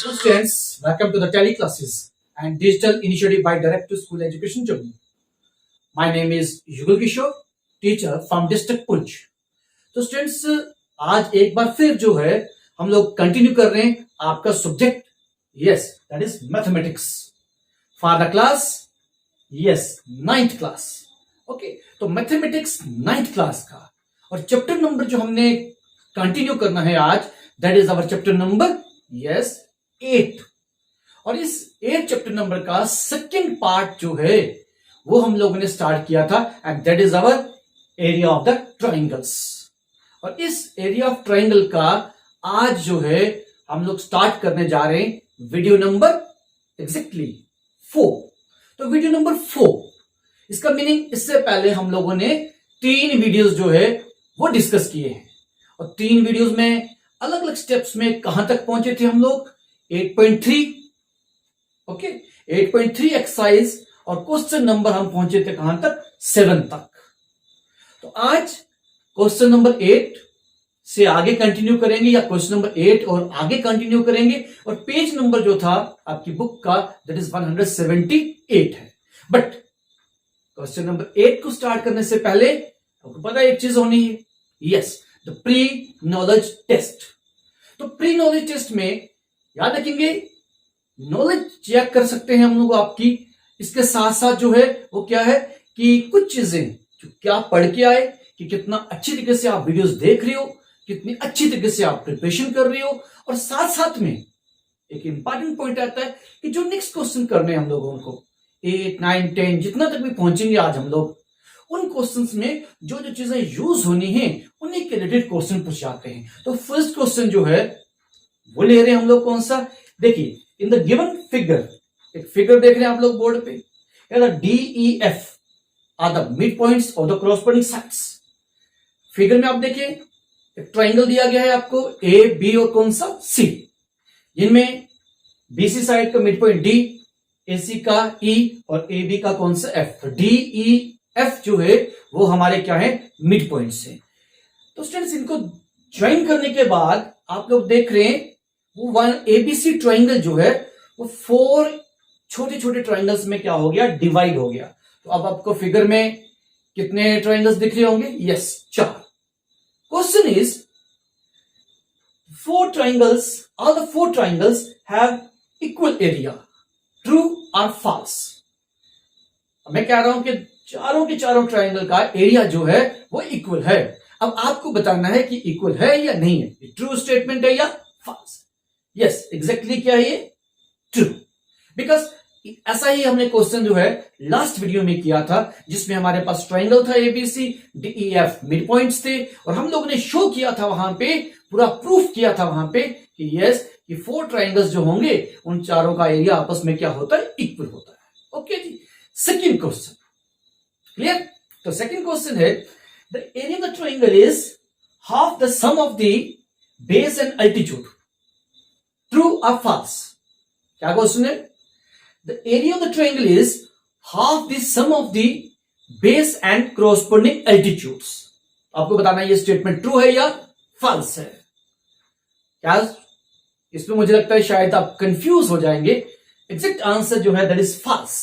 Hello students, welcome to the tele classes and digital initiative by Direct to School Education Jammu. My name is Yugal Kishore, teacher from district Punch. तो students आज एक बार फिर जो है हम लोग continue कर रहे हैं आपका subject yes that is mathematics for the class yes 9th class. Okay, तो मैथमेटिक्स 9th क्लास का और चैप्टर नंबर जो हमने कंटिन्यू करना है आज that is our chapter number yes 8. और इस 8 चैप्टर नंबर का सेकेंड पार्ट जो है वो हम लोगों ने स्टार्ट किया था and that is our area of the triangles. और इस एरिया ऑफ ट्राइंगल का आज जो है हम लोग स्टार्ट करने जा रहे हैं वीडियो नंबर एग्जैक्टली 4. तो वीडियो नंबर 4 इसका मीनिंग इससे पहले हम लोगों ने 3 वीडियोस जो है वो डिस्कस किए हैं और 3 वीडियोस में अलग अलग स्टेप्स में कहां तक पहुंचे थे हम लोग 8.3 ओके 8.3 एक्सरसाइज और क्वेश्चन नंबर हम पहुंचे थे कहां तक 7 तक. तो आज क्वेश्चन नंबर 8 से आगे कंटिन्यू करेंगे या क्वेश्चन नंबर 8 और आगे कंटिन्यू करेंगे और पेज नंबर जो था आपकी बुक का दैट इज 178 है. बट क्वेश्चन नंबर 8 को स्टार्ट करने से पहले आपको पता है एक चीज होनी है yes the pre knowledge test. तो प्री नॉलेज टेस्ट में याद रखेंगे नॉलेज चेक कर सकते हैं हम लोग आपकी. इसके साथ साथ जो है वो क्या है कि कुछ चीजें जो क्या पढ़ के आए कि कितना अच्छी तरीके से आप वीडियोस देख रहे हो, कितनी अच्छी तरीके से आप प्रिपरेशन कर रहे हो और साथ साथ में एक इंपॉर्टेंट पॉइंट आता है कि जो नेक्स्ट क्वेश्चन करने हम लोगों को 8, 9, 10 जितना तक भी पहुंचेंगे आज हम लोग उन क्वेश्चंस में जो जो चीजें यूज होनी है उन्हीं के रिलेटेड क्वेश्चन पूछ जाते हैं. तो फर्स्ट क्वेश्चन जो है वो ले रहे हैं हम लोग कौन सा. देखिए इन द गिवन फिगर एक फिगर देख रहे हैं आप लोग बोर्ड पे DEF are the mid points of the corresponding sides. Figure में आप देखिए एक ट्राइंगल दिया गया है आपको ए बी और कौन सा सी. जिनमें बीसी साइड का मिड पॉइंट डी, एसी का ई और ए बी का कौन सा एफ. तो DEF जो है वो हमारे क्या है मिड पॉइंट्स है. तो स्टूडेंट्स इनको ज्वाइन करने के बाद आप लोग देख रहे हैं वो वन एबीसी ट्राइंगल जो है वो 4 छोटे छोटे ट्राइंगल्स में क्या हो गया डिवाइड हो गया. तो अब आपको फिगर में कितने ट्राइंगल्स दिख रहे होंगे yes 4. Question is 4 triangles all the 4 triangles have equal area, true or false. मैं कह रहा हूं कि चारों के चारों ट्राइंगल का एरिया जो है वो इक्वल है. अब आपको बताना है कि इक्वल है या नहीं है, ट्रू स्टेटमेंट है या फॉल्स. यस एग्जैक्टली क्या है ये ट्रू. बिकॉज ऐसा ही हमने क्वेश्चन जो है लास्ट वीडियो में किया था जिसमें हमारे पास ट्राइंगल था एबीसी DEF मिड पॉइंट्स थे और हम लोगों ने शो किया था वहां पे पूरा प्रूफ किया था वहां पे कि यस कि 4 ट्राइंगल्स जो होंगे उन चारों का एरिया आपस में क्या होता है इक्वल होता है. ओके जी. Second question clear. तो सेकंड क्वेश्चन है the area of the triangle is half the sum of the base and altitude, true और फॉल्स. क्या क्वेश्चन है the area of the triangle is half the sum of the base and corresponding altitudes. आपको बताना है ये statement true है या false है. क्या इसमें मुझे लगता है शायद आप कंफ्यूज हो जाएंगे. एग्जैक्ट आंसर जो है दैट इज फॉल्स.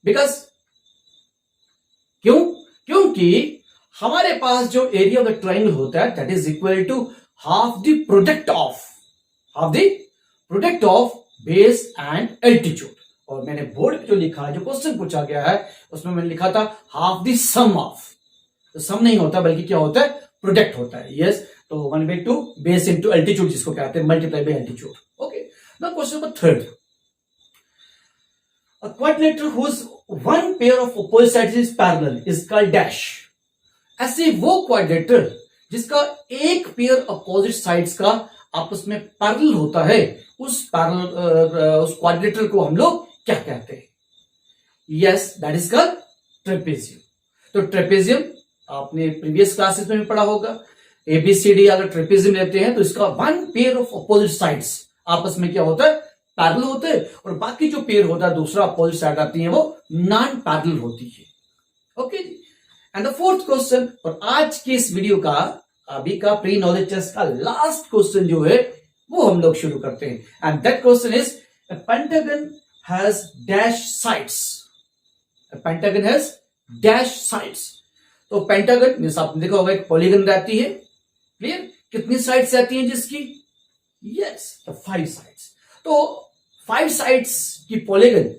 बिकॉज क्योंकि हमारे पास जो एरिया ऑफ द ट्राइंगल होता है that is equal to half the product of base and altitude. और मैंने बोर्ड पे जो लिखा है जो क्वेश्चन पूछा गया है उसमें मैंने लिखा था हाफ द सम ऑफ. तो सम नहीं होता बल्कि क्या होता है प्रोडक्ट होता है. यस तो 1/2 बेस इंटू एल्टीट्यूड जिसको कहते हैं multiply by altitude. Okay now question number 3. A quadrilateral whose one pair of opposite sides is parallel is called dash. ऐसे वो क्वाड्रिलेटर जिसका एक पेयर अपोजिट साइड्स का आपस में पैरेलल होता है उस क्वाड्रिलेटर को हम लोग क्या कहते हैं. Yes that is called trapezium. तो ट्रेपेजियम आपने प्रीवियस क्लासेस में भी पढ़ा होगा. ABCD अगर ट्रेपेजियम लेते हैं तो इसका one pair of opposite sides आपस में क्या होता है पैरेलल होते हैं और बाकी जो पेयर होता है दूसरा अपोजिट साइड आती है वो नॉन पैरेलल होती है. Okay and the fourth question और आज के इस वीडियो का अभी का प्री नॉलेज टेस्ट का लास्ट क्वेश्चन जो है वो हम लोग शुरू करते हैं। And that question is a pentagon has dash sides. A pentagon has dash sides. तो पेंटागन मींस आपने देखा होगा एक पॉलीगन रहती है, क्लियर? कितनी साइड्स रहती हैं जिसकी? यस, तो 5 साइड्स। तो 5 साइड्स की पॉलीगन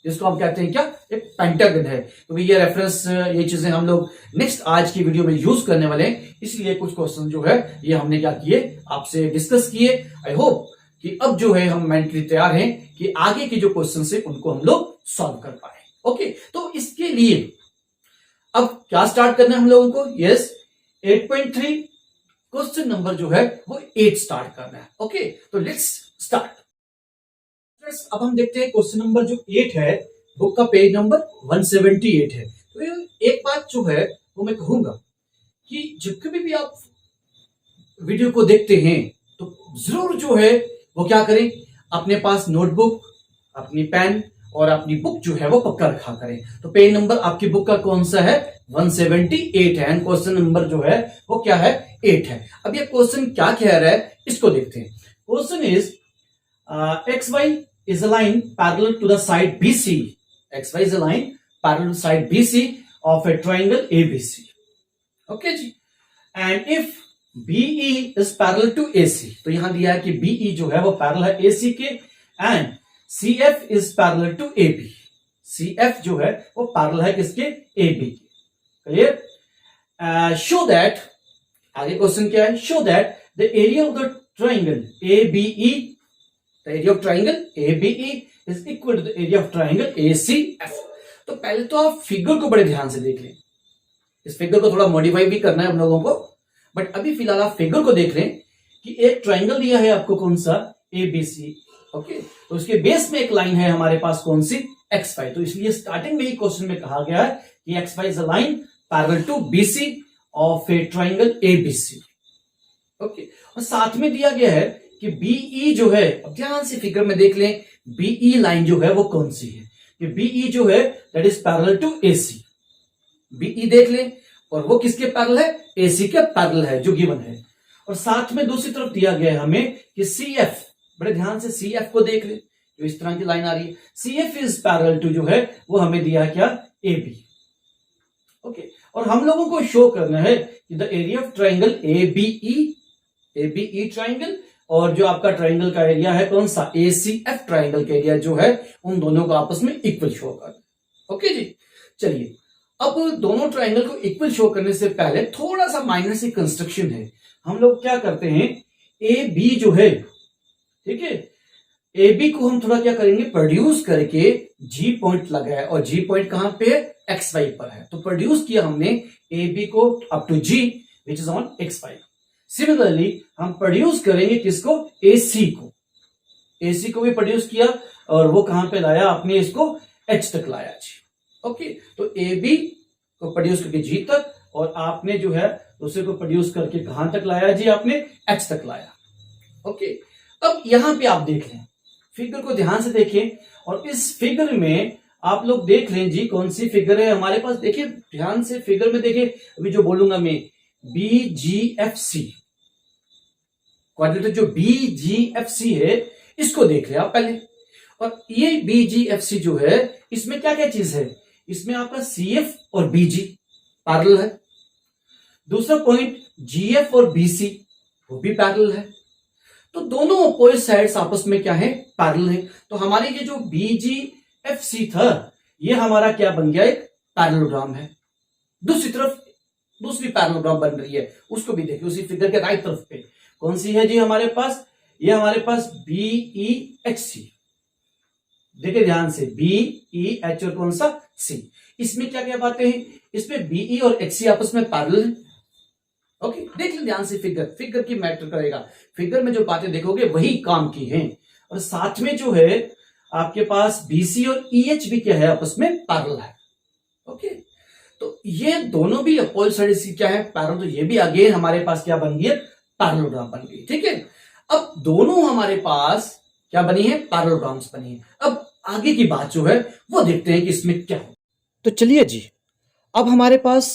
जिसको हम कहते हैं क्या? एक पेंटागन है। तो ये रेफरेंस, ये चीजें हम लोग नेक्स्ट आज की वीडियो में यूज करने वाले हैं, इसलिए कुछ क्वेश्चन जो है ये हमने क्या किए, आपसे डिस्कस किए। आई होप कि अब जो है हम मेंटली तैयार हैं कि आगे के जो क्वेश्चन है उनको हम लोग सॉल्व कर पाए। ओके, तो इसके लिए अब क्या स्टार्ट करना है हम लोगों को? यस, 8.3 क्वेश्चन नंबर जो है वो 8 स्टार्ट करना है। ओके, तो लेट्स स्टार्ट। अब हम देखते हैं क्वेश्चन नंबर जो 8 है, बुक का पेज नंबर 178 है। तो एक बात जो है वो मैं कहूंगा कि जब कभी भी आप वीडियो को देखते हैं तो जरूर जो है वो क्या करें, अपने पास नोटबुक, अपनी पेन और अपनी बुक जो है वो पक्का रखा करें। तो पेज नंबर आपकी बुक का कौन सा है? 178 है। एंड क्वेश्चन नंबर जो है वो क्या है? 8 है। अब ये क्वेश्चन क्या कह रहा है इसको देखते हैं। Question is XY is a line parallel to the side BC. XY is a line parallel to side BC of a triangle ABC. Okay जी। And if BE is parallel to AC, तो यहां दिया है कि BE जो है वो parallel है AC के, and CF is parallel to AB. CF जो है वो पैरेलल है किसके? AB के। क्लियर? Show that, आगे क्वेश्चन क्या है? Show that the area of the triangle ABE, the area of triangle ABE is equal to the area of triangle ACF. तो पहले तो आप फिगर को बड़े ध्यान से देख लें। इस फिगर को थोड़ा मॉडिफाई भी करना है हम लोगों को, बट अभी फिलहाल आप फिगर को देख लें कि एक ट्राइंगल दिया है आपको, कौन सा? ABC। ओके, तो उसके बेस में एक लाइन है हमारे पास, कौन सी? XY। तो इसलिए स्टार्टिंग में ही क्वेश्चन में कहा गया है कि XY is a line parallel to BC of a triangle ABC। Okay, और साथ में दिया गया है कि BE जो है, अब ध्यान से फिगर में देख लें, BE लाइन जो है वो कौन सी है? कि BE जो है that is parallel to AC। BE देख लें, और वो किसके पैरेलल है? AC के पैरेलल है जो गिवन है। और साथ में दूसरी तरफ दिया गया है हमें कि CF, बड़े ध्यान से CF को देख लें, जो इस तरह की लाइन आ रही है, CF इज पैरेलल टू जो है वो हमें दिया है क्या? AB। ओके, और हम लोगों को शो करना है कि the area of triangle ABE triangle, और जो आपका ट्राइंगल का एरिया है कौन सा? ACF ट्राइंगल का एरिया जो है उन दोनों को आपस में इक्वल शो कर। ओके जी, चलिए अब दोनों ट्राइंगल को इक्वल शो करने से पहले थोड़ा सा माइनर सी कंस्ट्रक्शन है। हम लोग क्या करते हैं, AB जो है, ठीक है, AB को हम थोड़ा क्या करेंगे, प्रोड्यूस करके G पॉइंट लगाया, और G पॉइंट कहां पे है? XY पर है। तो प्रोड्यूस किया हमने AB को up to G which is on XY। Similarly हम प्रोड्यूस करेंगे किसको? AC को। AC को भी प्रोड्यूस किया, और वो कहां पे लाया आपने? इसको H तक लाया जी। ओके, तो AB को प्रोड्यूस करके G तक, और आपने जो है दूसरे को प्रोड्यूस करके कहां तक लाया जी? आपने H तक लाया। ओके, अब यहां पे आप देख लें, फिगर को ध्यान से देखें, और इस फिगर में आप लोग देख लें जी, कौन सी फिगर है हमारे पास? देखिए ध्यान से फिगर में देखिए, अभी जो बोलूंगा मैं, BGFC क्वाड्रेटर जो BGFC है इसको देख ले आप पहले। और ये BGFC जो है इसमें क्या क्या चीज है? इसमें आपका CF और BG पैरेलल है। दूसरा पॉइंट GF और BC वो भी पैरेलल है। तो दोनों अपोजिट साइड्स आपस में क्या है? पैरेलल है। तो हमारे ये जो BGFC था ये हमारा क्या बन गया? एक पैरेललोग्राम है। दूसरी तरफ दूसरी पैरेललोग्राम बन रही है, उसको भी देखिए उसी फिगर के राइट तरफ पे कौन सी है जी हमारे पास? ये हमारे पास BEHC। देखिए ध्यान से, BEH और कौन सा? C। इसमें क्या क्या बातें हैं? इसमें BE और HC आपस में पैरेलल है। ओके, देख लो ध्यान से, फिगर की मैटर करेगा। फिगर में जो बातें देखोगे वही काम की हैं। और साथ में जो है आपके पास BC और EH भी क्या है? आपस में पैरेलल है। ओके, तो ये दोनों भी अपोजिट साइड्स की क्या है? पैरेलल। तो ये भी अगेन हमारे पास क्या बन गई? पैरेललोग्राम बन गई। ठीक है, अब दोनों हमारे पास क्या बनी है? पैरेललोग्राम्स बनी है। अब आगे की बात जो है वो देखते हैं कि इसमें क्या हो। तो चलिए जी, अब हमारे पास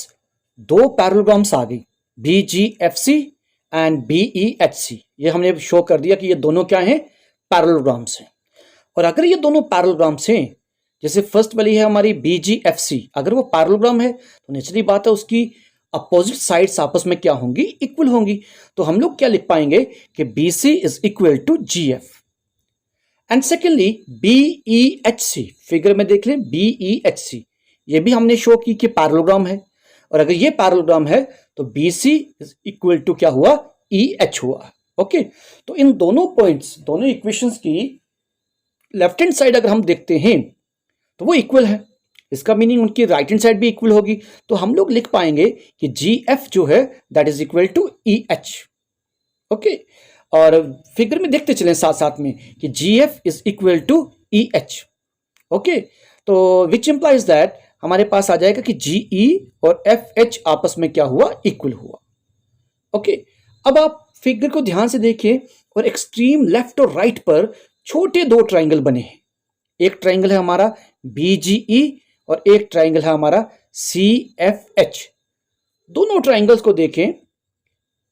दो पैरेललोग्राम्स आ गई, BGFC एंड BEHC, ये हमने शो कर दिया कि ये दोनों क्या हैं, पैरेललोग्राम्स हैं। और अगर ये दोनों पैरेललोग्राम्स हैं, जैसे फर्स्ट वाली है हमारी BGFC, अगर वो पैरेललोग्राम है तो नेचुरली बात है उसकी अपोजिट साइड्स आपस में क्या होंगी, इक्वल होंगी। तो हम लोग क्या लिख पाएंगे कि BC is equal to GF। And secondly BEHC, figure में देख लें BEHC, ये भी हमने शो की कि पैरेललोग्राम है, और अगर ये पैरेललोग्राम है तो BC इज इक्वल टू क्या हुआ, EH हुआ। ओके, तो इन दोनों पॉइंट्स, दोनों इक्वेशंस की लेफ्ट हैंड साइड अगर हम देखते हैं तो वो इक्वल है, इसका मीनिंग उनकी राइट हैंड साइड भी इक्वल होगी। तो हम लोग लिख पाएंगे कि GF जो है that is equal to EH। Okay, और फिगर में देखते चलें साथ साथ में कि GF is equal to EH। Okay, तो विच इंप्लाइज दैट हमारे पास आ जाएगा कि GE और FH आपस में क्या हुआ, इक्वल हुआ। ओके, अब आप फिगर को ध्यान से देखिए और एक्सट्रीम लेफ्ट और राइट पर छोटे दो ट्राइंगल बने हैं। एक ट्राइंगल है हमारा BGE और एक ट्राइंगल है हमारा CFH। दोनों ट्राइंगल्स को देखें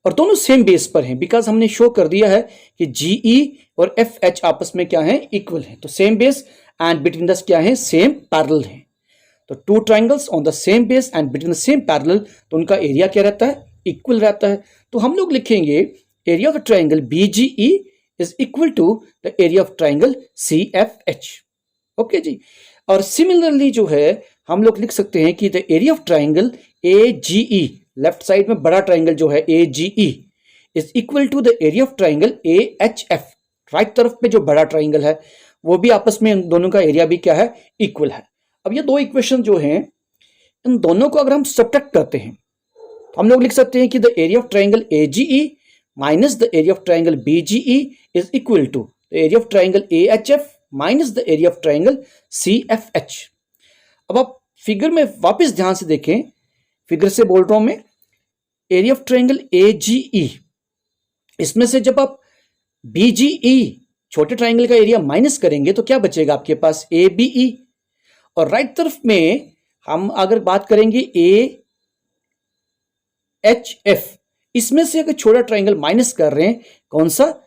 और दोनों सेम बेस पर हैं, बिकॉज हमने शो कर दिया है कि GE और FH आपस में क्या है, इक्वल है। तो same base and between the क्या है, सेम पैरेलल है। तो two triangles on the same base and between the same parallel, तो उनका एरिया क्या रहता है, इक्वल रहता है। तो हम लोग लिखेंगे area of the triangle BGE is equal to the area of triangle CFH। Okay जी, और सिमिलरली जो है हम लोग लिख सकते हैं कि the area of triangle AGE, left side में बड़ा ट्राइंगल जो है AGE is equal to the area of triangle AHF। Right तरफ पे जो बड़ा ट्राइंगल है वो भी आपस में, इन दोनों का एरिया भी क्या है, इक्वल है। अब ये दो इक्वेशन जो हैं, इन दोनों को अगर हम सब्ट्रैक्ट करते हैं तो हम लोग लिख सकते हैं कि the area of triangle AGE minus the area of triangle BGE is equal to the area of triangle AHF minus the area of triangle CFH। अब आप फिगर में वापस ध्यान से देखें, फिगर से बोल रहा हूं मैं, एरिया ऑफ ट्राइंगल AGE, इसमें से जब आप BGE छोटे ट्राइंगल का एरिया माइनस करेंगे तो क्या बचेगा आपके पास, ABE। और राइट तरफ में हम अगर बात करेंगे AHF, इसमें से अगर छोटा ट्राइंगल माइनस कर रहे हैं, कौन सा,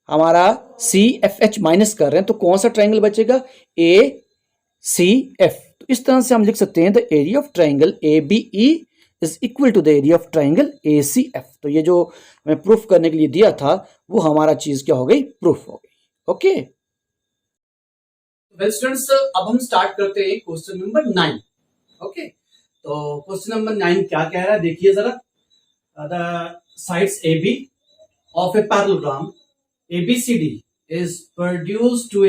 हमारा CFH माइनस कर रहे हैं, तो कौन सा ट्राइंगल बचेगा, ACF। तो इस तरह से हम लिख सकते हैं the area of triangle ABE is equal to the area of triangle ACF। तो ये जो मैं प्रूफ करने के लिए दिया था वो हमारा चीज क्या हो गई, प्रूफ हो गई। ओके वेल स्टूडेंट्स, अब हम स्टार्ट करते हैं क्वेश्चन नंबर 9। ओके, तो क्वेश्चन नंबर 9 क्या कह रहा है, देखिए जरा। The sides AB of a parallelogram ABCD is produced to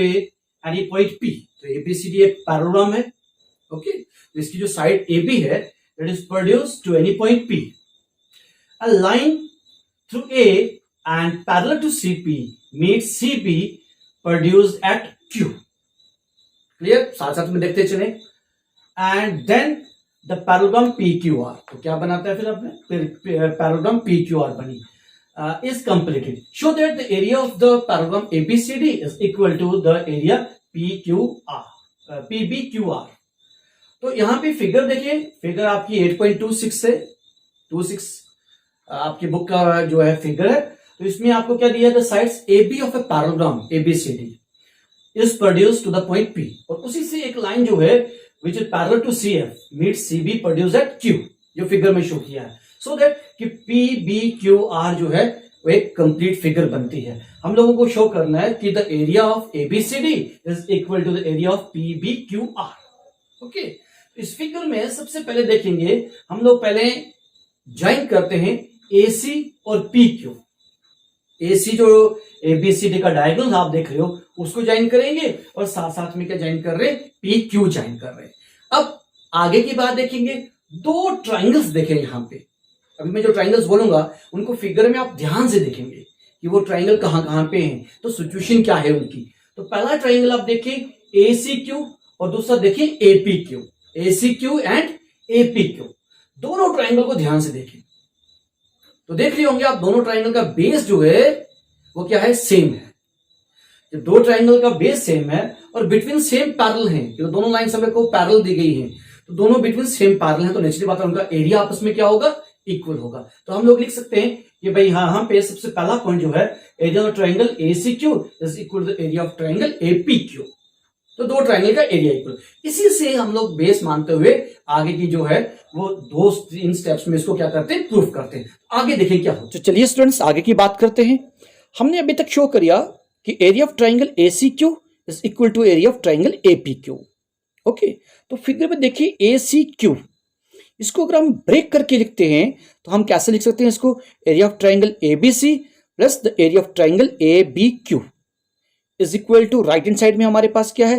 any point P। तो ABCD एक पैरेललोग्राम है। ओके, तो इसकी जो साइड AB है that is produced to any point P। A line through A and parallel to CP meets CB produced at Q। Clear, साथ साथ में देखते चले। And then the parallelogram PQR, तो क्या बनाता है फिर अपने, पैरेललोग्राम PQR बनी, is completed। Show that the area of the parallelogram ABCD is equal to the area PBQR। तो यहां पे फिगर देखिए, फिगर आपकी 8.26 से 26 आपकी बुक का जो है फिगर है। तो इसमें आपको क्या दिया है, the sides AB of a parallelogram ABCD is produced to the point P। और उसी से एक लाइन जो है which is parallel to CF meet CB produce at Q, जो फिगर में शो किया है। सो दैट कि PBQR जो है वो एक कंप्लीट फिगर बनती है। हम लोगों को शो करना है कि the area of ABCD is equal to the area of PBQR। Okay, इस फिगर में सबसे पहले देखेंगे हम लोग, पहले ज्वाइन करते हैं AC और PQ। AC जो ABCD का डायगोनल आप देख रहे हो उसको ज्वाइन करेंगे, और साथ साथ में क्या ज्वाइन कर रहे हैं, PQ ज्वाइन कर रहे हैं। अब आगे की बात देखेंगे, दो ट्राइंगल्स देखें यहां पे। अभी मैं जो ट्राइंगल्स बोलूंगा उनको फिगर में आप ध्यान से देखेंगे कि वो ट्राइंगल कहां कहां पे हैं, तो सिचुएशन क्या है उनकी। तो पहला ट्राइंगल आप देखें ACQ और दूसरा देखें APQ। ACQ एंड APQ दोनों ट्राइंगल को ध्यान से देखें। तो देख रहे होंगे आप, दोनों ट्राइंगल का बेस जो है वो क्या है, सेम है। जब दो ट्राइंगल का बेस सेम है और बिटवीन सेम पैरेलल है, तो दोनों लाइन समय को पैरेलल दी गई है, तो दोनों बिटवीन सेम पैरेलल है, तो नेचुरली बात है उनका एरिया आपस में क्या होगा, इक्वल होगा। तो हम लोग लिख सकते हैं कि भाई यहाँ पे सबसे पहला पॉइंट जो है, area of triangle ACQ is equal to area of triangle APQ। तो दो ट्राइंगल का एरिया इक्वल। इसी से हम लोग बेस मानते हुए आगे की जो है वो दो इन स्टेप्स में इसको क्या करते हैं, प्रूफ करते हैं। आगे देखें क्या हो। तो चलिए स्टूडेंट्स आगे की बात करते हैं। हमने अभी तक शो किया कि area of triangle ACQ is equal to area of triangle APQ। Okay, तो फिगर में देखिए ACQ, इसको अगर हम ब्रेक करके लिखते हैं तो हम कैसे लिख सकते हैं इसको, area of triangle ABC plus the area of triangle ABQ is equal to, right hand side में हमारे पास क्या है,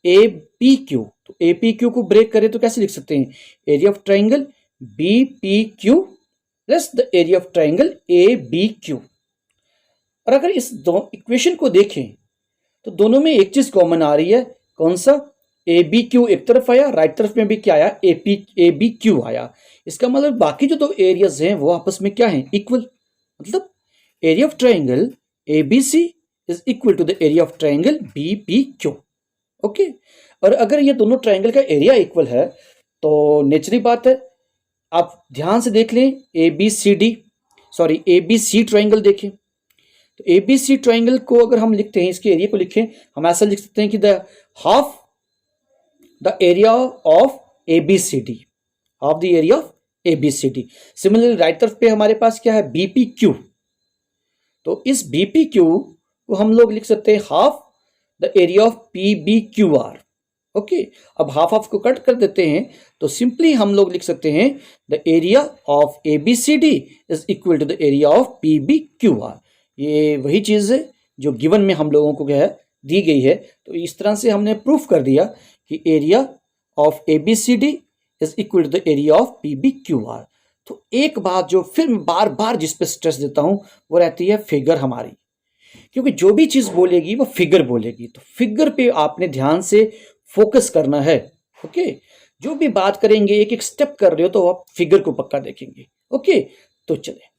APQ। तो APQ को ब्रेक करें तो कैसे लिख सकते हैं, area of triangle BPQ plus the area of triangle ABQ। और अगर इस दो इक्वेशन को देखें तो दोनों में एक चीज कॉमन आ रही है, कौन सा, ABQ एक तरफ आया, राइट तरफ में भी क्या आया, ABQ आया। इसका मतलब बाकी जो दो एरियाज हैं वो आपस में क्या हैं, इक्वल। मतलब area of triangle ABC is equal to the area of triangle BPQ। Okay, और अगर ये दोनों ट्राइंगल का एरिया इक्वल है तो नेचुरली बात है, आप ध्यान से देख लें, ABC ट्राइंगल देखें। तो ABC ट्राइंगल को अगर हम लिखते हैं, इसके एरिया को लिखें, हम ऐसा लिख सकते हैं कि the half the area of ABCD, half the area of ABCD। Similarly right तरफ पे हमारे पास क्या है, BPQ। तो इस BPQ को हम लोग लिख सकते हैं half the area of PBQR। Okay, अब हाफ हाफ को कट कर देते हैं तो सिंपली हम लोग लिख सकते हैं the area of ABCD is equal to the area of PBQR। ये वही चीज है जो गिवन में हम लोगों को क्या है, दी गई है। तो इस तरह से हमने प्रूफ कर दिया कि area of ABCD is equal to the area of PBQR। तो एक बात जो फिर मैं बार बार जिस पे स्ट्रेस देता हूं वो रहती है फिगर हमारी, क्योंकि जो भी चीज बोलेगी वो फिगर बोलेगी। तो फिगर पे आपने ध्यान से फोकस करना है। ओके, जो भी बात करेंगे एक एक स्टेप कर रहे हो तो आप फिगर को पक्का देखेंगे। ओके, तो चले।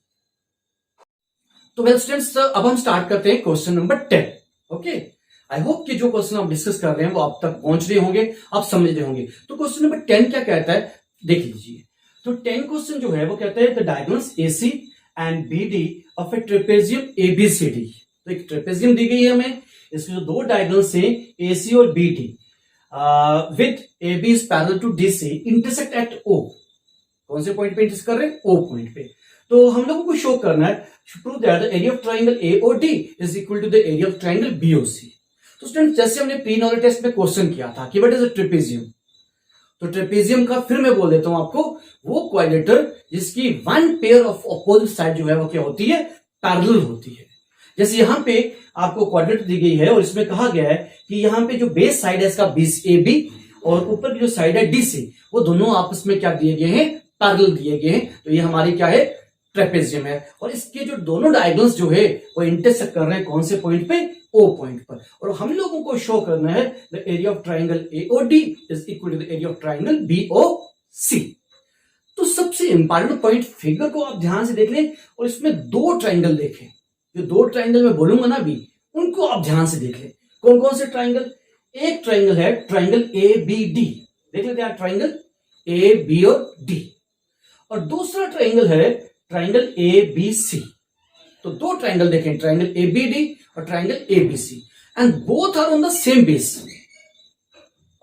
तो वेल स्टूडेंट्स, अब हम स्टार्ट करते हैं क्वेश्चन नंबर 10। ओके, आई होप कि जो क्वेश्चन हम डिस्कस कर रहे हैं वो आप तक पहुंच रहे होंगे, आप समझ रहे होंगे। तो क्वेश्चन नंबर 10 क्या कहता है, देख लीजिए। तो 10 क्वेश्चन जो है वो कहता है the diagonals AC and BD of A trapezium ABCD। तो एक ट्रेपेजियम दी गई है हमें, इसके जो दो डायगोनल्स हैं AC और BD with AB is parallel to DC intersect at O। कौन से पॉइंट पे इंटरसेक्ट कर रहे हैं, O पॉइंट पे। तो हम लोगों को शो करना है, prove that the area of triangle AOD is equal to the area of triangle BOC। तो स्टूडेंट, जैसे हमने प्री नॉलेज टेस्ट में क्वेश्चन किया था कि व्हाट इज अ ट्रेपेजियम, तो ट्रेपेजियम का फिर मैं बोल देता हूं आपको, वो क्वाड्रिलेटरल जिसकी one pair of opposite side जो है वो क्या होती है, पैरेलल होती है। जैसे यहां पे आपको क्वाड्रेंट दी गई है और इसमें कहा गया है कि यहां पे जो बेस साइड है इसका AB और ऊपर की जो साइड है DC, वो दोनों आपस में क्या दिए गए हैं, पैरेलल दिए गए हैं। तो ये हमारी क्या है, ट्रेपेजियम है। और इसके जो दोनों डायगोनल्स जो है वो इंटरसेक्ट कर रहे हैं कौन से पॉइंट पे, O पॉइंट पर। और हम लोगों को शो करना है the area of triangle AOD is equal to the area of triangle BOC। तो सबसे इंपॉर्टेंट पॉइंट, फिगर को आप ध्यान से देख लें और इसमें दो ट्रायंगल देखें। जो दो ट्रायंगल मैं बोलूंगा ना अभी, उनको आप ध्यान से देख लें। कौन कौन से ट्रायंगल, एक ट्रायंगल है ट्रायंगल ABD, देख लेते हैं ट्रायंगल AB और D। और दूसरा ट्रायंगल है ट्रायंगल ABC। तो दो ट्रायंगल देखें, ट्रायंगल ABD और triangle ABC, and both are on the same base.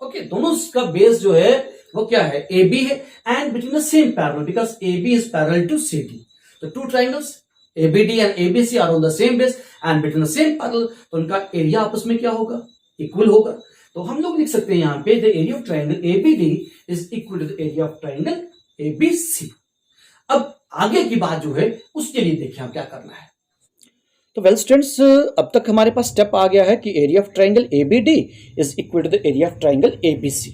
Okay, दोनों का बेस जो है वो क्या है, AB है, and between the same parallel because AB is parallel to CD। तो two triangles ABD and ABC are on the same base and between the same parallel, तो उनका एरिया आपस में क्या होगा, इक्वल होगा। तो हम लोग लिख सकते हैं यहां पे the area of triangle ABD is equal to the area of triangle ABC। अब आगे की बात जो है उसके लिए देखिए हम क्या करना है। तो वेल स्टूडेंट्स, अब तक हमारे पास स्टेप आ गया है कि area of triangle ABD is equal to the area of triangle ABC।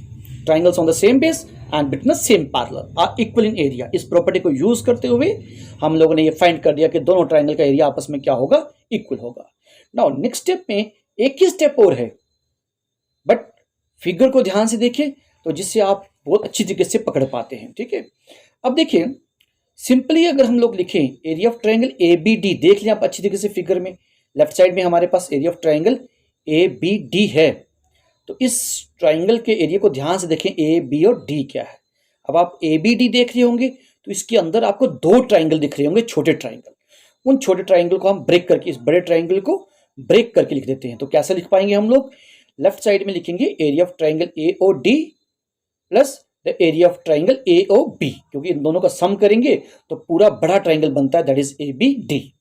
Triangles on the same base and between the same parallel are equal in area. इस प्रॉपर्टी को यूज करते हुए हम लोगों ने ये फाइंड कर दिया कि दोनों ट्रायंगल का एरिया आपस में क्या होगा, इक्वल होगा। नाउ नेक्स्ट स्टेप में एक ही स्टेप और है, बट फिगर को ध्यान से देखें तो जिससे आप बहुत अच्छी तरीके से पकड़ पाते हैं। ठीक है, अब देखिए सिंपली अगर हम लोग लिखें एरिया ऑफ ट्रायंगल ABD, देख लें आप अच्छी तरीके से फिगर में, लेफ्ट साइड में हमारे पास एरिया ऑफ ट्रायंगल ABD है। तो इस ट्रायंगल के एरिया को ध्यान से देखें, A B और D क्या है। अब आप ABD देख रहे होंगे तो इसके अंदर आपको दो ट्राइंगल दिख रहे होंगे, छोटे ट्राइंगल। उन छोटे ट्राइंगल को हम ब्रेक करके इस बड़े ट्राइंगल को ब्रेक करके लिख देते हैं। तो कैसे लिख पाएंगे हम लोग? लेफ्ट साइड में लिखेंगे area of triangle A O D plus the area of triangle A O B, क्योंकि इन दोनों का सम करेंगे तो पूरा बड़ा ट्राइंगल बनता है, that is A B D.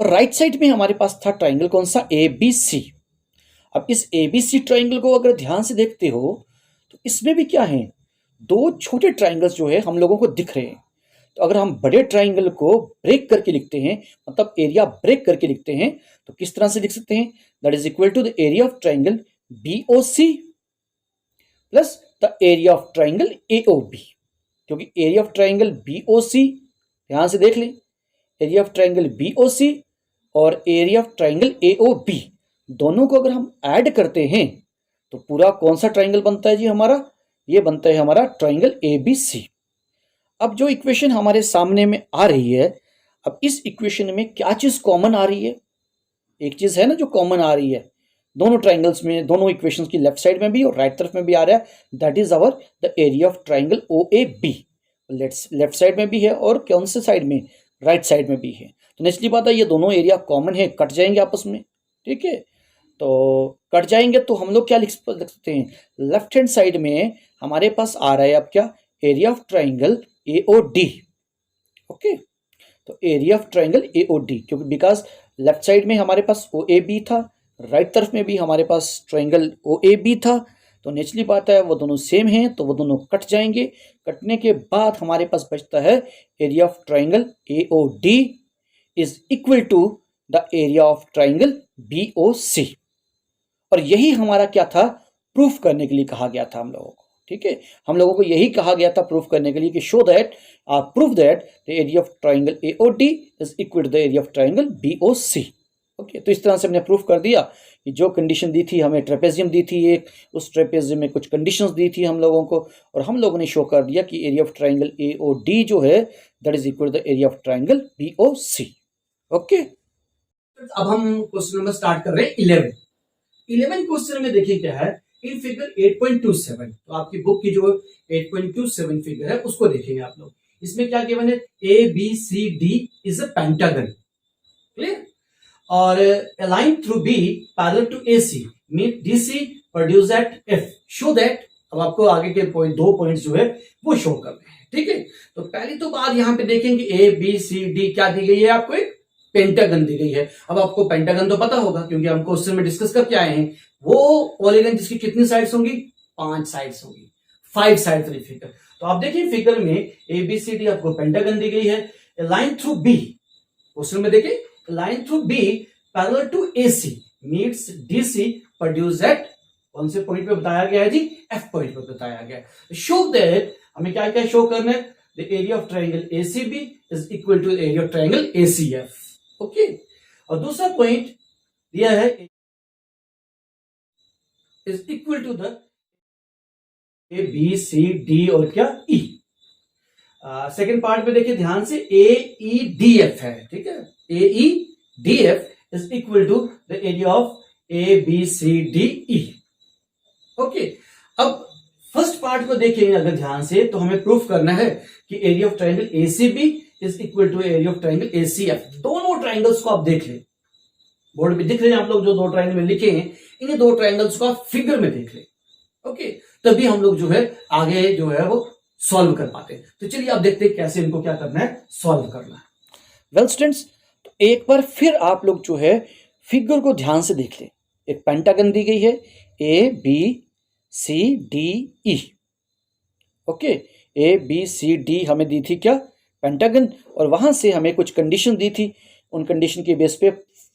और राइट साइड में हमारे पास था ट्राइंगल कौन सा? A B C. अब इस ए बी सी ट्राइंगल को अगर ध्यान से देखते हो तो इसमें भी क्या है, दो छोटे ट्राइंगल्स जो है हम लोगों को दिख रहे हैं। तो अगर हम बड़े ट्राइंगल को ब्रेक करके लिखते हैं, मतलब एरिया ब्रेक करके लिखते हैं, तो किस तरह से लिख सकते हैं? That is equal to the area of triangle B O C plus the area of triangle A O B. क्योंकि area of triangle B O C, ध्यान से देख लें, area of triangle B O C और area of triangle A O B, दोनों को अगर हम ऐड करते हैं तो पूरा कौन सा ट्राइंगल बनता है जी हमारा? ये बनता है हमारा ट्राइंगल ए बी सी। अब जो इक्वेशन हमारे सामने में आ रही है, अब इस इक्वेशन में क्या चीज कॉमन आ रही है? एक चीज है ना जो कॉमन आ रही है दोनों ट्राइंगल्स में, दोनों इक्वेशंस की लेफ्ट साइड में भी और राइट तरफ में भी आ रहा है, that is our the area of triangle O A B. Left side में भी है और कौन से साइड में? राइट साइड में भी है। तो नेचुरली बात है ये दोनों एरिया कॉमन है, कट जाएंगे आपस में, ठीक है। तो कट जाएंगे तो हम लोग क्या लिख सकते हैं? लेफ्ट हैंड साइड में हमारे पास आ रहा है अब क्या? Area of triangle A O D. Okay, तो area of triangle A O D, क्योंकि बिकॉज लेफ्ट साइड में हमारे पास ओ ए बी था, राइट तरफ में भी हमारे पास ट्राइंगल ओ ए बी था, तो नेचुरली बात है वो दोनों सेम हैं, तो वो दोनों कट जाएंगे। कटने के बाद हमारे पास बचता है area of triangle A O D is equal to the area of triangle B O C. और यही हमारा क्या था? प्रूफ करने के लिए कहा गया था हम लोगों को, ठीक है। हम लोगों को यही कहा गया था प्रूफ करने के लिए कि show that proof that the area of triangle A O D is equal to the area of triangle B O C. Okay, तो इस तरह से हमने प्रूफ कर दिया कि जो कंडीशन दी थी हमें, ट्रेपेजियम दी थी एक, उस ट्रेपेजियम में कुछ कंडीशंस दी थी हम लोगों को, और हम लोगों ने शो कर दिया कि area of triangle A O D जो है that is equal to the area of triangle B O C. Okay, अब हम क्वेश्चन नंबर स्टार्ट कर रहे हैं 11 क्वेश्चन में। देखिए क्या है इन फिगर 8.27, तो आपकी बुक की जो 8.27 फिगर है उसको देखेंगे आप लोग। इसमें क्या गिवन है? A B C D is a pentagon, clear, और a line through B parallel to AC meet DC produce at F, show that। अब आपको आगे के दो पॉइंट्स जो है वो शो करने हैं, ठीक है। तो पहली तो बात यहाँ पे देखेंगे ए बी सी डी क्या दी गई है आपको? एक पेंटागन दी गई है। अब आपको पेंटागन तो पता होगा क्योंकि हम क्वेश्चन में डिस्कस करके आए हैं, वो पॉलीगन जिसकी कितनी साइड्स होंगी? 5 साइड्स होंगी, 5 साइड्स वाली फिगर। तो आप देखिए फिगर में ए बी सी डी आपको पेंटागन दी गई है। लाइन थ्रू बी, क्वेश्चन में देखिए line through B parallel to AC meets DC produced at कौन से पॉइंट पे बताया गया है जी? F पॉइंट पे बताया गया है। शो दैट हमें क्या क्या शो करना है? The area of triangle ACB is equal to area of triangle ACF। Okay, और दूसरा पॉइंट दिया है is equal to the A B C D और क्या E। सेकेंड पार्ट में देखिए ध्यान से AEDF है, ठीक है। AEDF is equal to the area of ABCDE। Okay, अब फर्स्ट पार्ट को देखेंगे अगर ध्यान से तो हमें प्रूफ करना है कि area of triangle ACB is equal to area of triangle ACF। दोनों ट्राइंगल्स को आप देख लें, बोर्ड में दिख रहे हैं आप लोग जो दो ट्राइंगल में लिखे हैं, इन्हीं दो ट्राइंगल्स को आप फिगर में देख लें। ओके, तभी हम लोग जो है आगे जो है वो सॉल्व कर पाते हैं। तो चलिए आप देखते हैं कैसे इनको क्या करना है, सॉल्व करना है। वेल स्टूडेंट्स, तो एक बार फिर आप लोग जो है फिगर को ध्यान से देख लें। एक पेंटागन दी गई है A B C D E. Okay, A B C D हमें दी थी क्या? पेंटागन, और वहां से हमें कुछ कंडीशन दी थी। उन कंडीशन के बेस पे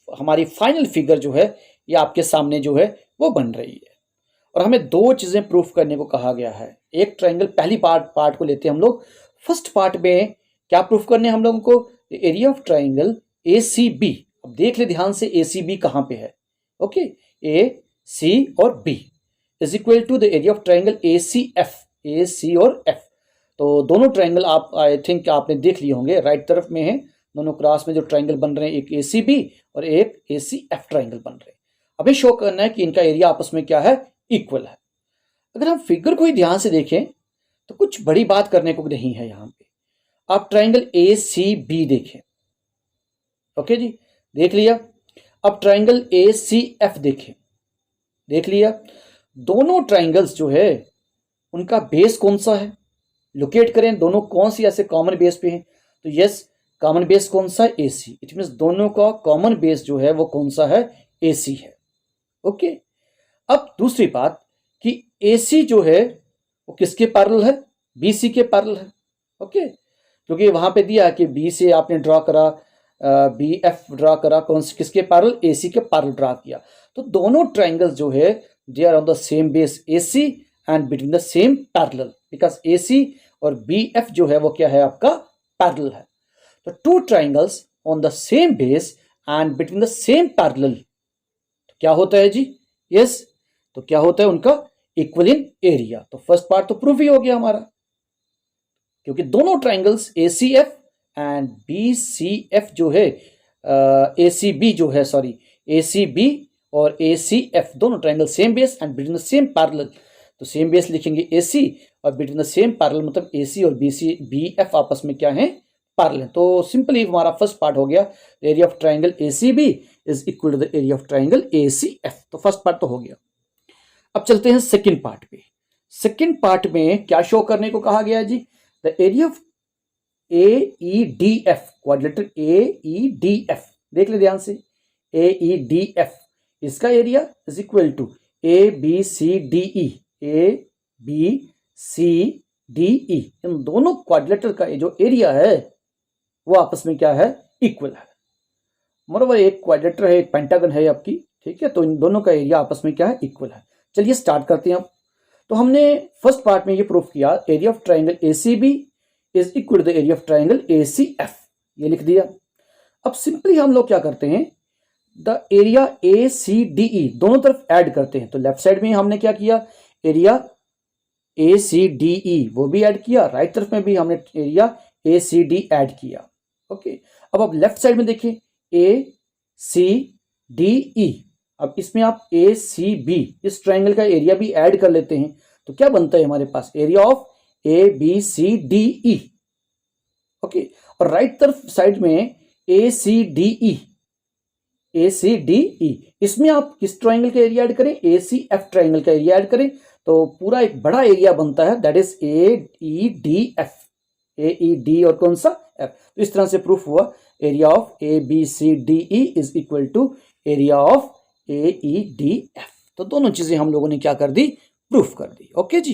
हमारी फाइनल फिगर जो है ये आपके सामने जो है वो बन रही है। और हमें दो चीजें प्रूफ करने को कहा गया है। एक ट्राइंगल, पहली पार्ट को लेते हैं हम लोग। फर्स्ट पार्ट में क्या प्रूफ करने हम लोगों को? Area of triangle A C B. अब देख ले ध्यान से ए सी बी कहां पे है। ओके, ए सी और B is equal to the area of triangle A C F. A C और एफ, तो दोनों ट्राइंगल आप आई थिंक आपने देख लिए होंगे, राइट तरफ में है। दोनों क्रॉस में जो ट्राइंगल बन रहे हैं, एक ए सी बी और एक ए सी एफ ट्राइंगल बन रहे हैं। हमें शो करना है कि इनका एरिया आपस में क्या है? इक्वल है। अगर हम फिगर को ही ध्यान से देखें तो कुछ बड़ी बात करने को नहीं है यहाँ पे। आप ट्राइंगल ए सी बी देखें, ओके जी, देख लिया। अब ट्राइंगल ए सी एफ देखें, देख लिया। दोनों ट्राइंगल्स जो है उनका बेस कौन सा है, लोकेट करें दोनों कौन सी ऐसे कॉमन बेस पे हैं। तो यस, कॉमन बेस कौन सा है, ए सी। इट मीन्स दोनों का कॉमन बेस जो है वो कौन सा है, ए सी है। ओके, अब दूसरी बात कि ए सी जो है वो किसके पैरेलल है, बी सी के पैरेलल है। ओके, क्योंकि वहां पे दिया कि बी से आपने ड्रॉ करा, बी एफ ड्रॉ करा, कौन से किसके पैरेलल, ए सी के पैरेलल ड्रॉ किया। तो दोनों ट्राइंगल्स जो है they are on the same base A C and between the same parallel, because A C और बी एफ जो है वो क्या है, आपका पैरेलल है। तो two triangles on the same base and between the same parallel, तो क्या होता है जी, यस, तो क्या होता है उनका इक्वल इन एरिया। तो फर्स्ट पार्ट तो प्रूफ ही हो गया हमारा, क्योंकि दोनों triangles A C F and B C F जो है, ए सी बी जो है, सॉरी, ए सी बी और ए सी एफ दोनों triangle same base and between the same parallel. तो सेम बेस लिखेंगे ए सी और बिटवीन द सेम पैरेलल, मतलब ए सी और बी एफ आपस में क्या है, पैरेलल है। तो सिंपली हमारा फर्स्ट पार्ट हो गया, area of triangle A C B is equal to the area of triangle A C F. तो फर्स्ट पार्ट तो हो गया। अब चलते हैं सेकंड पार्ट पे। सेकंड पार्ट में क्या शो करने को कहा गया जी, the area of A E D F, quadrilateral A E D F, देख ले ध्यान से, ए ई डी एफ, इसका area is equal to A B C D E, A B C D E, इन दोनों क्वाड्रिलेटरल का जो area है वो आपस में क्या है, इक्वल है। मोreover एक क्वाड्रिलेटरल है, एक पेंटागन है आपकी, ठीक है, तो इन दोनों का एरिया आपस में क्या है, इक्वल है। चलिए स्टार्ट करते हैं अब। तो हमने फर्स्ट पार्ट में ये प्रूफ किया, area of triangle A C B is equal to the area of triangle A C F, ये लिख दिया। अब सिंपली हम लोग क्या करते हैं, the area A C D E दोनों तरफ ऐड करते हैं। तो लेफ्ट साइड में हमने क्या किया, एरिया ए सी डी ई वो भी ऐड किया, राइट तरफ में भी हमने area A C D add किया। ओके, अब आप लेफ्ट साइड में देखिए, ए सी डी ई, अब इसमें आप ए सी बी इस ट्राइंगल का एरिया भी ऐड कर लेते हैं, तो क्या बनता है हमारे पास, area of A B C D E. Okay, और राइट तरफ साइड में A C D E, A C D ई, इसमें आप किस ट्राइंगल का एरिया ऐड करें, ए सी एफ ट्राइंगल का एरिया ऐड करें, तो पूरा एक बड़ा एरिया बनता है, that is A E D F, A E D और कौन सा, एफ। तो इस तरह से प्रूफ हुआ, area of A B C D E is equal to area of A E D F. तो दोनों चीजें हम लोगों ने क्या कर दी, प्रूफ कर दी। ओके जी,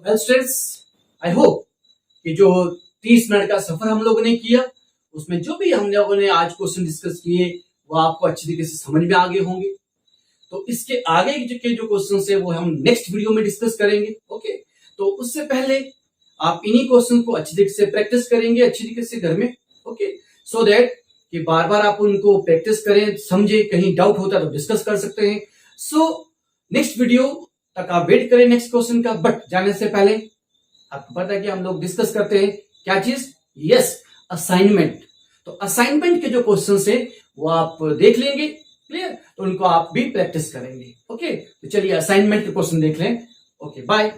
वेल स्टूडेंट्स, आई होप कि जो 30 मिनट का सफर हम लोगों ने किया उसमें जो भी हम लोगों ने आज क्वेश्चन डिस्कस किए वो आपको अच्छी तरीके से समझ में आ गए होंगे। तो इसके आगे के जो क्वेश्चन है वो हम नेक्स्ट वीडियो में डिस्कस करेंगे। ओके, तो उससे पहले आप इन्हीं क्वेश्चन को अच्छी तरीके से प्रैक्टिस करेंगे, अच्छी तरीके से घर में। ओके, सो दैट कि बार बार आप उनको प्रैक्टिस करें, समझे, कहीं डाउट होता है तो डिस्कस कर सकते हैं। सो नेक्स्ट वीडियो तक आप वेट करें नेक्स्ट क्वेश्चन का, बट जाने से पहले आपको पता है कि हम लोग डिस्कस करते हैं क्या चीज, यस, असाइनमेंट। तो असाइनमेंट के जो क्वेश्चन है वो आप देख लेंगे, क्लियर, तो उनको आप भी प्रैक्टिस करेंगे। ओके, तो चलिए असाइनमेंट के क्वेश्चन देख लें। Okay, bye.